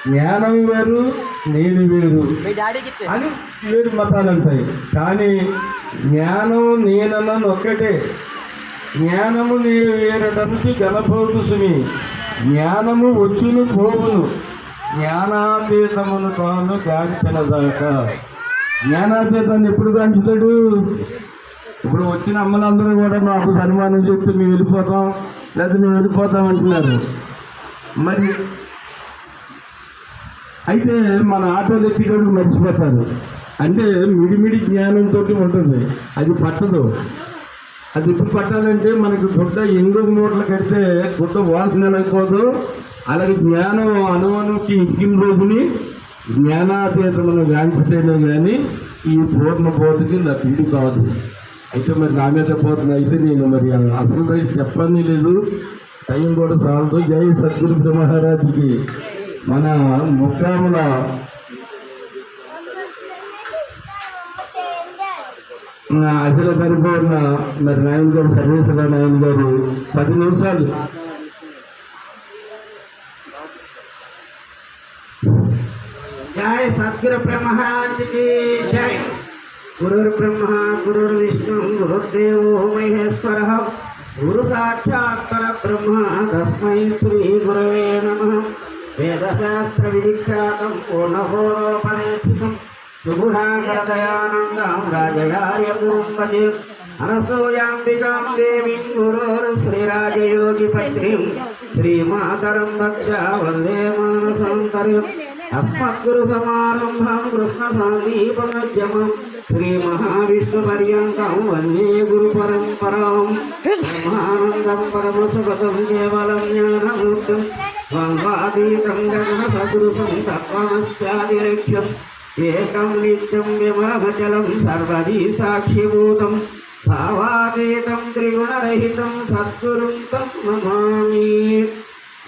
జ్ఞానం వేరు నేను వేరు అని వేరు మతాలు అంటాయి. కానీ జ్ఞానం నేనన్నది ఒక్కటే. జ్ఞానము నేను వేరటంచి గణపోతు సుమి, జ్ఞానము వచ్చును పోవును, జ్ఞానాతీతమును తాను గాంచినదాకా. జ్ఞానాతీతాన్ని ఎప్పుడు గాంచుతాడు? ఇప్పుడు వచ్చిన అమ్మలందరూ కూడా మాకు సన్మానం చెప్తే మేము వెళ్ళిపోతాం, లేదా మేము వెళ్ళిపోతాం అంటున్నారు. మరి అయితే మన ఆటోలు ఎక్కేటప్పుడు మర్చిపోతారు. అంటే మిడిమిడి జ్ఞానంతో ఉంటుంది, అది పట్టదు. అది ఎప్పుడు పట్టాలంటే మనకి గుడ్డ 8 మూటలు కడితే గుడ్డ వాసన వెళ్ళకపోదు. అలాగే జ్ఞానం అనువనుకి ఎక్కిన రోజుని జ్ఞానాతీతమును గాంచితేనే కానీ ఈ పూర్ణ బోధకి నా తీడు కాదు. అయితే మరి నా మీద పోతుంది. అయితే నేను మరి అసలు చెప్పని లేదు, టైం కూడా చాలదు. జై సద్గురు మహారాజుకి మన ముక్కాముల అసలు పరిపూర్ణ మరి నాయన గారు, సర్వేశ్వర నాయన గారు 10 నిమిషాలు. जय सद्गुरु ब्रह्म महाराज की जय। गुरुर् ब्रह्मा गुरुर्विष्णु गुरुर्देवो महेश्वरः, गुरु साक्षात् परब्रह्म तस्मै श्री गुरवे नमः। वेदशास्त्र विधिख्यातं पूर्णबोधोपदेशितं सुगुणाकरदयानन्दं राजयार्यगुरुं भजे। अनसूयाम्बिकां देवीं गुरोर्श्रीराजयोगिपत्नीं श्रीमातरं भक्त्या वन्दे मानसान्तर्यम्। अस्मद्गुरुसमारम्भं कृष्णसन्दीपमध्यमं श्रीमहाविष्णुपर्यन्तं वन्दे गुरुपरम्परां। ब्रह्मानन्दं परमसुखदं केवलं ज्ञानमूर्तिं द्वन्द्वातीतं गगनसदृशं तत्त्वमस्यादिलक्ष्यम् एकं नित्यं विमलमचलं सर्वदी साक्षिभूतं भावातीतं त्रिगुणरहितं सद्गुरुं तं नमामि।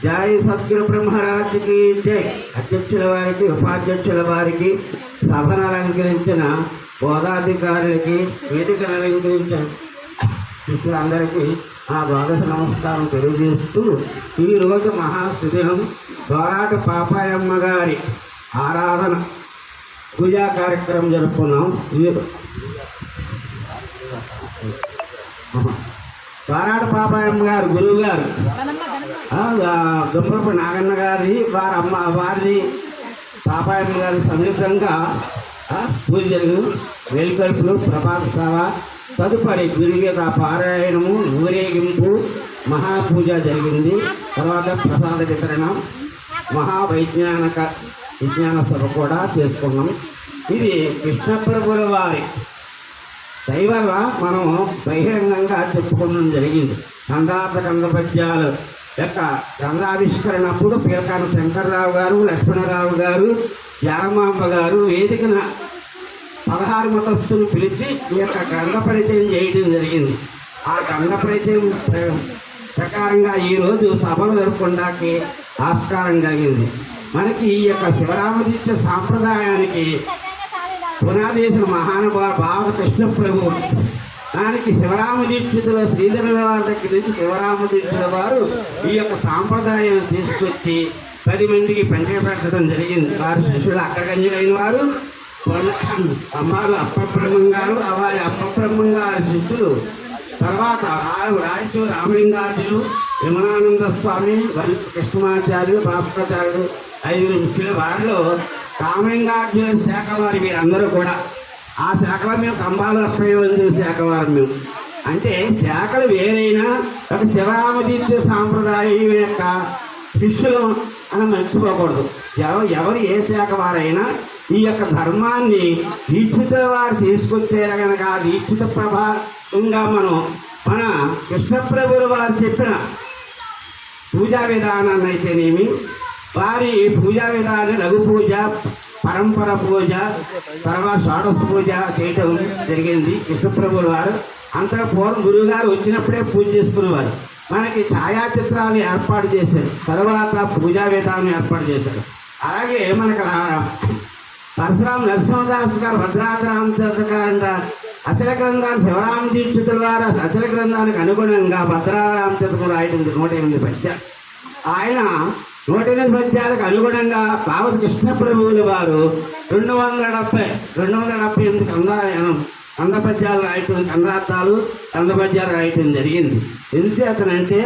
जय सद्गुरु ब्रह्मराज की जय। అధ్యక్షుల వారికి, ఉపాధ్యక్షుల వారికి, సభను అలంకరించిన బోధాధికారులకి, వేదికను అలంకరించిన శిష్యులందరికీ ఆ ద్వాదశ నమస్కారం తెలియజేస్తూ, ఈరోజు మహాస్థుతినం దోరాట పాపాయమ్మ గారి ఆరాధన పూజా కార్యక్రమం జరుపుకున్నాం. దోరాట పాపాయమ్మ గారు గురువు గారు దుమ్మరపు నాగన్న గారి వారి పాపాయమ్మ గారి సమేతంగా పూజ జరిగింది. వేలుకల్పులు, ప్రభాత సేవ, తదుపరి గురుగీత పారాయణము, ఊరేగింపు, మహాపూజ జరిగింది. తర్వాత ప్రసాద వితరణ, విజ్ఞాన సభ కూడా చేసుకున్నాం. ఇది కృష్ణప్రభుల వారి దయవల్ల మనం బహిరంగంగా చెప్పుకోవడం జరిగింది. కందార్థ కందపద్యాలు యొక్క గ్రంథావిష్కరణప్పుడు పీలకాన శంకర్రావు గారు, లక్ష్మణరావు గారు, జారమాంబ గారు వేదికన 16 మతస్థులు పిలిచి ఈ యొక్క గ్రంథ పరిచయం చేయడం జరిగింది. ఆ గ్రంథ పరిచయం ప్రకారంగా ఈరోజు సభలు జరుపుకోవడానికి ఆస్కారం కలిగింది. మనకి ఈ యొక్క శివరామదీక్ష సాంప్రదాయానికి పునాదేశం మహానుభావ భావ కృష్ణ ప్రభు. దానికి శివరామ దీక్షితుల శ్రీధరుల వారి దగ్గర నుంచి శివరామ దీక్షితుల వారు ఈ యొక్క సాంప్రదాయం తీసుకొచ్చి 10 మందికి పంచపెట్టడం జరిగింది. వారి శిష్యులు అక్కగంజులైన వారు అమ్మారు అప్పబ్రహ్మం గారు, వారి అప్పబ్రహ్మం గారి శిష్యులు తర్వాత రాయచూరు రామలింగార్జులు, విమలానంద స్వామి, వరి కృష్ణమాచార్యులు, భాస్కరాచార్యులు 5 ముఖ్యుల వారిలో రామలింగార్జున శాఖ వారి వీరందరూ కూడా ఆ శాఖలో మేము కంబాలు 30 శాఖ వారు మేము. అంటే శాఖలు వేరైనా ఒక శివరామదీక్ష సాంప్రదాయం యొక్క శిష్యులు అని మర్చిపోకూడదు. ఎవరు ఏ శాఖ వారైనా ఈ యొక్క ధర్మాన్ని దీక్షితుల వారు తీసుకొచ్చేలా కనుక దీక్షిత ప్రభావంగా మన కృష్ణప్రభుల వారు చెప్పిన పూజా విధానాన్ని అయితేనేమి, వారి పూజా విధానం లఘు పూజ, పరంపర పూజ, తర్వాత షోడశ పూజ చేయటం జరిగింది. కృష్ణప్రభుల వారు అంతగా పూర్వం గురువు గారు వచ్చినప్పుడే పూజ చేసుకునేవారు. మనకి ఛాయాచిత్రాలు ఏర్పాటు చేశారు, తర్వాత పూజా విధానం ఏర్పాటు చేశారు. అలాగే మనకు పరశురామ నరసింహదాస్ గారు, భద్రాద్రి రామచంద్ర గారు అచల గ్రంథాలు శివరామ దీక్షితుల వారు అచల గ్రంథానికి అనుగుణంగా భద్రాద్రి రామచంద్ర రాయడం 108 పద్యాలు. ఆయన 108 పద్యాలకు అనుగుణంగా కావలి కృష్ణప్రభువుల వారు 278 కంద పద్యాలు రాయటం, కందార్థాలు కంద పద్యాలు రాయటం జరిగింది. ఎందుచేతనంటే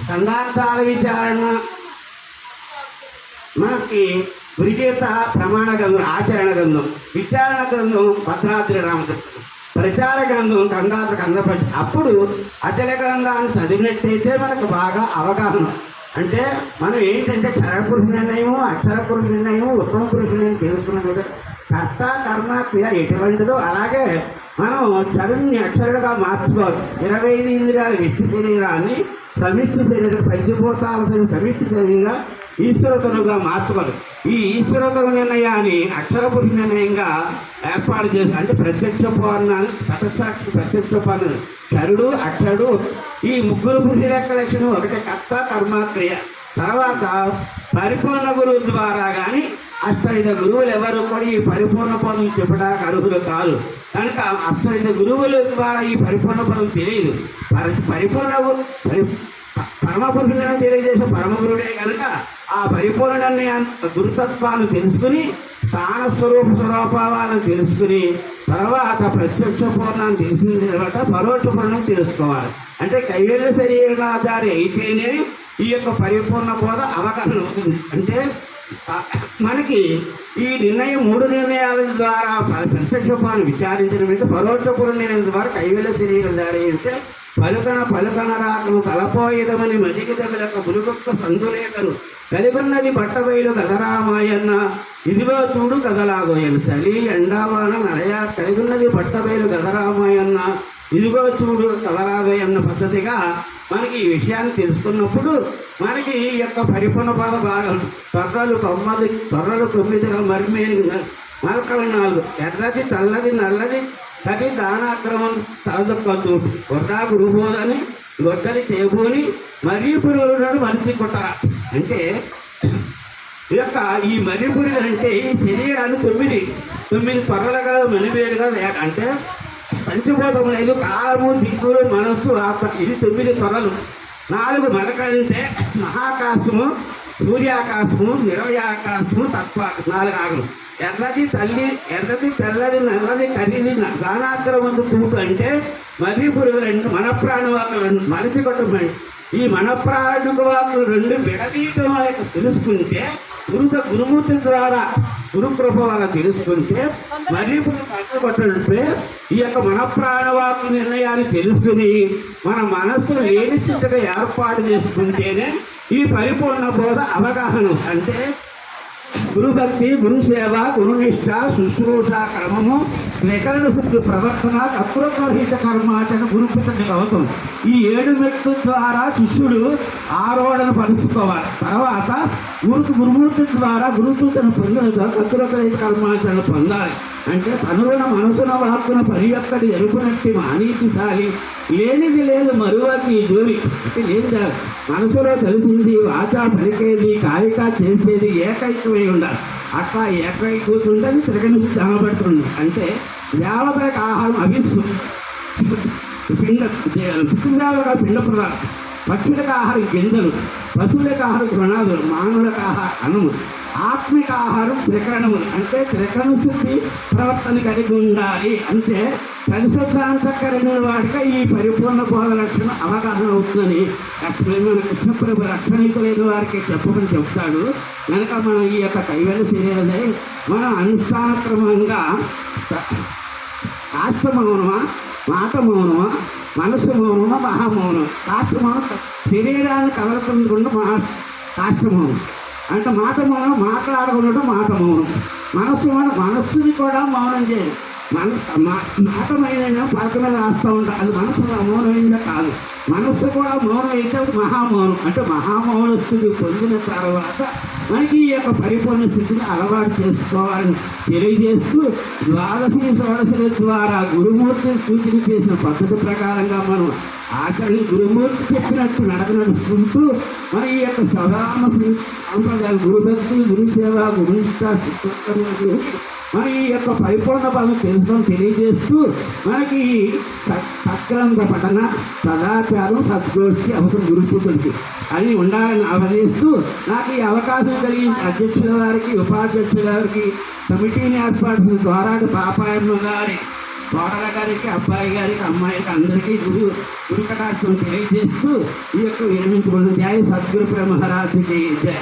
కందార్థాల విచారణ మనకి గురుగీత ప్రమాణ గ్రంథం, ఆచరణ గ్రంథం, విచారణ గ్రంథం భద్రాద్రి రామచంద్ర, ప్రచార గ్రంథం కంద పద్యం. అప్పుడు అచల గ్రంథాన్ని చదివినట్టయితే మనకు బాగా అవగాహన. అంటే మనం ఏంటంటే క్షరపురుష నిర్ణయము, అక్షర పురుష నిర్ణయము, ఉత్తమ పురుష నిర్ణయం తెలుసుకున్నాం కదా. కర్త కర్మ క్రియ ఎటువంటిదో అలాగే మనం క్షరుణ్ణి అక్షరుడుగా మార్చుకోవాలి. 25 ఇంద్రియాల వ్యక్తి శరీరాన్ని సమిష్టి శరీరం, పంచిపోతాల్సిన సమిష్టి శరీరంగా ఈశ్వరతనుగా మార్చుకోవాలి. ఈ ఈశ్వరతను నిర్ణయాన్ని అక్షర పురుష నిర్ణయంగా ఏర్పాటు చేసి, అంటే ప్రత్యక్ష పూర్ణాన్ని, తటసాక్షి ప్రత్యక్ష పూర్ణ, క్షరుడు అక్షరుడు, ఈ ముగ్గురు పురుషుల యొక్క లక్షణం ఒకటే కర్త కర్మ క్రియ. తర్వాత పరిపూర్ణ గురువు ద్వారా కానీ అష్టైద గురువులు ఎవరు కూడా ఈ పరిపూర్ణ పదం చెప్పడానికి అర్హులు కాదు. కనుక అష్టైద గురువుల ద్వారా ఈ పరిపూర్ణ పదం తెలియదు. పరమపురుషులను తెలియజేసే పరమగురుడే కనుక ఆ పరిపూర్ణాన్ని గురుతత్వాన్ని తెలుసుకుని స్థాన స్వరూపాలను తెలుసుకుని తర్వాత ప్రత్యక్ష పూర్ణాన్ని తెలిసిన తర్వాత పరోక్ష పూర్ణం తెలుసుకోవాలి. అంటే కైవల్య శరీరాధారి అయితేనే ఈ యొక్క పరిపూర్ణ బోధ అవగాహన అవుతుంది. అంటే మనకి ఈ నిర్ణయం 3 నిర్ణయాల ద్వారా ప్రత్యక్ష పూర్ణం విచారించడం అంటే పరోక్ష పూర్ణ నిర్ణయం ద్వారా కైవల్య శరీరధారి అంటే పలుకన రాకను తలపోయేదమని మదికి తగులక బులుగుక్క సందులేకను కలిగున్నది బట్టబయలు గదరామాయన్న ఇదిగో చూడు కదలాగోయను చలి ఎండావాన నడయ కలిగున్నది బట్టబయలు గదరామాయన్న ఇదిగో చూడు కదలాగోయన్న పద్ధతిగా మనకి ఈ విషయాన్ని తెలుసుకున్నప్పుడు మనకి ఈ యొక్క పరిపూర్ణ పద భాగం తొర్రలు 9 మరిమేని మలకలు 4 ఎర్రది తెల్లది నల్లది కటి దానాక్రమం తలదొక్కదు గొడ్డా గురుబోదని గొడ్డలి చేబోని మరియు పురుగులు మనిషి కొట్టరా. అంటే ఈ యొక్క ఈ మర్రి పురుగులు అంటే ఈ శరీరాన్ని 9 త్వరలు కదా మనివేరుగా అంటే పంచభూతములు కాలము దిక్కులు మనస్సు ఆత్మ, ఇది 9 త్వరలు. 4 మలకంటే మహాకాశము, సూర్యాకాశము, నిరవయాకాశము, తత్వ 4 ఆగలు. ఎర్రది తెల్లది నల్లది కరిది గానాగ్రమందు తూటు అంటే మర్రి పురుగులు అంటే మనప్రాణవాకులు మనిషి కొట్టమండి. ఈ మనప్రాణవాకులు 2 విడదీయటం వాళ్ళకి తెలుసుకుంటే గురుమూర్తి ద్వారా గురుకృప వల్ల తెలుసుకుంటే మర్రి పురుగు కొట్టడంపై ఈ యొక్క మనప్రాణవాకు నిర్ణయాన్ని తెలుసుకుని మన మనస్సు లేని స్థితిగా ఏర్పాటు చేసుకుంటేనే ఈ పరిపూర్ణ బోధ అవగాహన. అంటే గురుభక్తి, గురుసేవ, గురునిష్ట, శుశ్రూష క్రమము, వికరణ శుద్ధి ప్రవర్తన, అకృతరహిత కర్మాచరణ గురుకృతజ్ఞత అవుతుంది. ఈ 7 మెట్ల ద్వారా శిష్యుడు ఆరోహణను పరుచుకోవాలి. తర్వాత గురుమూర్తి ద్వారా గురుసూచన పొందిన అకృతరహిత కర్మాచరణ పొందాలి. అంటే తనువున మనసున వాక్కున పరియక్కడి ఎరుపునట్టి మానీతిసారి లేనిది లేదు మరువకి జోలి. అంటే లేదు మనసులో తెలిసింది వాచా పలికేది కాయిక చేసేది ఏకైకమై ఉండాలి. అట్లా ఏకైకూతుండని తిరగని అనబడుతుంది. అంటే దేవతలకు ఆహారం అవిస్సు పితృదేవతగా పిండ ప్రదానం, పక్షులకు ఆహారం గింజలు, పశువులకు ఆహారం తృణాదులు, మానవులకు ఆహారం అన్నము, ఆత్మిక ఆహారం త్రికరణములు. అంటే త్రికరణ శుద్ధి ప్రవర్తన కలిగి ఉండాలి. అంటే పరిశుద్ధాంతకరణ వాడిగా ఈ పరిపూర్ణ బోధ లక్షణం అవగాహన అవుతుందని మన కృష్ణప్రభు లక్షణితులైన వారికి చెప్పమని చెప్తాడు. కనుక మనం ఈ యొక్క కైవల్య శరీరమే మనం అనుష్ఠానక్రమంగా కాష్ట మౌనమా, మాట మౌనమా, మనసు మౌనమా, మహామౌనం. కాష్ట మౌనం శరీరాన్ని కదలకుండా కాష్ట మౌనం అంటే మాట మౌనం, మాట్లాడకుండా మాట మౌనం. మనస్సుని కూడా మౌనం చేయాలి. మాటమైన పలక మీద రాస్తూ ఉంటాం, అది మనసు మౌనమైందా కాదు. మనస్సు కూడా మౌనం అయితే మహామౌనం. అంటే మహామౌన స్థితి పొందిన తర్వాత మనకి ఈ యొక్క పరిపూర్ణ స్థితిని అలవాటు చేసుకోవాలని తెలియజేస్తూ ద్వాదశి షోడశుల ద్వారా గురుమూర్తి సూచన చేసిన పద్ధతి ప్రకారంగా మనం ఆచరణ గురుమూర్తి చెప్పినట్టు నడుచుకుంటూ మన ఈ యొక్క సదామ సంప్రదాయాలు గురుభక్తి, గురుసేవ, గురునిష్ట మన ఈ యొక్క పరిపూర్ణ పదం తెలుసుకొని తెలియజేస్తూ మనకి సత్గ్రంథ పఠన సదాచారం సద్గోష్ఠి అవసరం గురుపూజలకి అని ఉండాలని ఆవరిస్తూ నాకు ఈ అవకాశం కలిగిన అధ్యక్షుల వారికి ఉపాధ్యక్షుల గారికి కమిటీని ఏర్పాటు ద్వారాడు పాపాయమ్మ గారి కోడల గారికి అబ్బాయి గారికి అమ్మాయికి అందరికీ గురు కటాక్షం తెలియజేస్తూ ఈ యొక్క విరమించుకున్న జయ సద్గురు మహారాజుకి జయ.